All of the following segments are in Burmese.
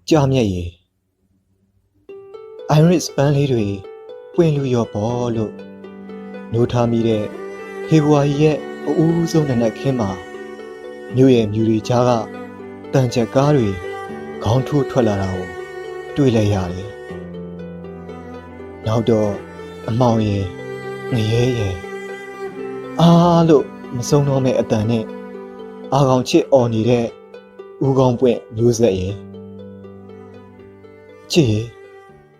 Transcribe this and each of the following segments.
ကြာမြက်ရည် Iris ပန်းလေးတွေပွင့်လူရော့ပေါ်လို့နိုးထားမိတဲ့ဖေဖော်ဝါရီရဲ့အဦးဆုံးနနက်ခင်းမှာမြို့ရဲ့မြူတွေကြားကတန်ချက်ကားတွေခေါင်းထိုးထွက်လာတာကိုတွေ့လိုက်ရတယ်။နောက်တော့အမောင်ရယ်ငရဲရယ်အားလို့မဆုံးတော့မဲ့အတန်နဲ့အာကောင်ချစ်អော်နေတဲ့ဦးကောင်းပွင့်မျိုးဆက်ရယ်ချစ်ရယ်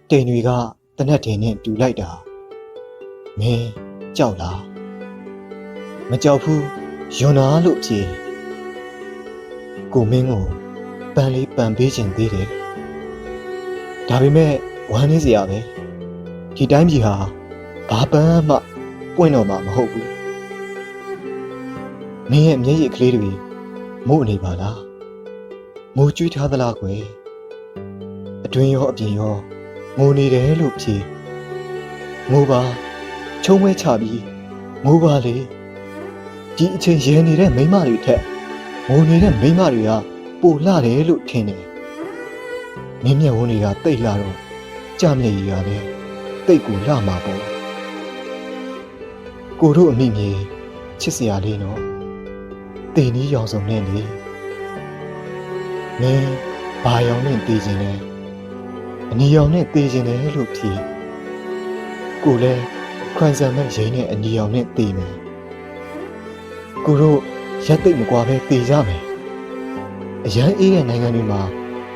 တိမ်တွေကတနက်ထင်းနဲ့တူလိုက်တာမင်းကြောက်လားမကြောက်ဘူးယွန်းနာလို့ဖြေကိုမင်းကိုပန်းလေးပန်ပေးခြင်းသေးတယ်ဒါပေမဲ့ဝမ်းနေစရာပဲဒီတိုင်းပြည်ဟာဘာပန်းမှပွင့်တော့မှာမဟုတ်ဘူးမင်းရဲ့မျက်ရည်ကလေးတွေမို့နေပါလားမိုးကျွေးထားသလားကွယ်အတွင်းရောအပြင်ရောငိုနေတယ်လို့ဖြေငိုပါချုံးဝဲချပြီးငိုပါလေဒီအချိန်ရဲနေတဲ့မိန်းမတွေထက်ငိုနေတဲ့မိန်းမတွေကပိုလှတယ်လို့ထင်တယ်မင်းမျက်ဝန်းတွေကတိတ်လာတော့ကြမျက်ရည်ကလည်းတိတ်ကိုလှမှာပေါ့ကိုတို့အမိမြေချစ်စရာလေးနော်တေနီးရောင်စုံနဲ့လေမင်းဘာရောင်နဲ့တေးခြင်းလဲအနီရောင်နဲ့တေးခြင်းလဲလို့ဖြေကိုလည်းခွန်ဆန်မဲ့ရင်းနဲ့အနီရောင်နဲ့တေးမယ်ကိုတို့ရက်သိပ်မကွာပဲတေးကြမယ်အရန်အေးတဲ့နိုင်ငံတွေမှာ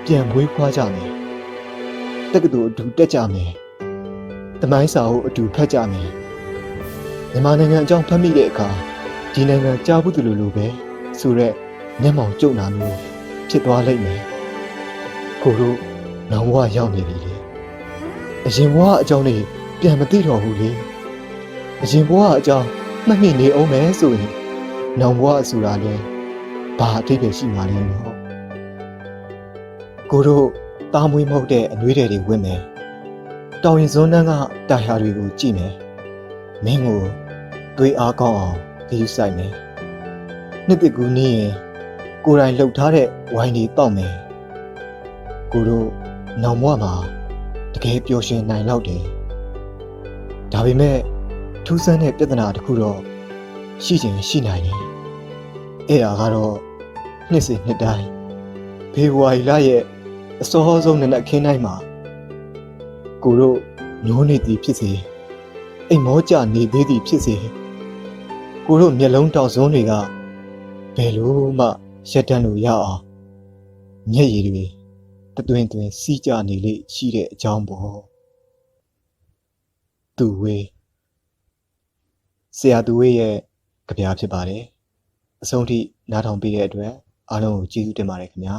ပြန်မွေးဖွားကြမယ်တက္ကသိုလ်အတူတက်ကြမယ်တမိုင်းစာအုပ်အတူဖတ်ကြမယ်မြန်မာနိုင်ငံအကြောင်းဖတ်မိတဲ့အခါဒီနိုင်ငံကြားဘူးတူလိုပဲဆိုရက်မျက်မှောင်ကျုံနာမျိုးဖြစ်သွားလိမ့်မယ်ကိုတို့နောင်ဘဝရောက်နေပြီလေအရင်ဘဝအကြောင်းတွေပြန်မသိတော့ဘူးလေအရင်ဘဝအကြောင်းမှတ်မိနေအောင်မယ်ဆိုရင်နောင်ဘဝဆိုတာလဲဘာအထိပ္ပယ်ရှိမှလဲနော်ကိုတို့တားမွေးမဟုတ်တဲ့အနှွေးတွေဝင်မယ်တောင်ရင်စွန်းတန်းကတာယာတွေကိုကြည့်မယ်မင်းကိုသွေးအားကောင်းအောင်ဂရုစိုက်မယ်နှစ်တကူနေရင်ကိုယ်တိုင်လှုပ်ထားတဲ့ဝိုင်းတွေတောက်မယ်ကိုတို့နောင်ဘဝမှာတကယ်ပျော်ရွှင်နိုင်လောက်တယ်ဒါပေမဲ့ထူးဆန်းတဲ့ပြဿနာတစ်ခုတော့ရှိချင်ရှိနိုင်တယ်အဲ့ဒါကတော့နှစ်စဉ်နှစ်တိုင်းဖေဖော်ဝါရီလရဲ့အစောဆုံးနနက်ခင်းတိုင်းမှာကိုတို့ညှိုးနေသည်ဖြစ်စေအိမ်မောကြနေသေးသည်ဖြစ်စေကိုတို့မျက်လုံးတောက်စွန်းတွေကဘယ်လိုမှရက်တန်းလို့ရအောင်မျက်ရည်တွေတသွင်းသွင်းစီးကြနေလေရှိတဲ့အကြောင်းပေါ့သူဝေးဆရာသူဝေးရဲ့ကြပြဖြစ်ပါတယ်အဆုံးထိနားထောင်ပေးတဲ့အတွက်အားလုံးကိုကျေးဇူးတင်ပါတယ်ခင်ဗျာ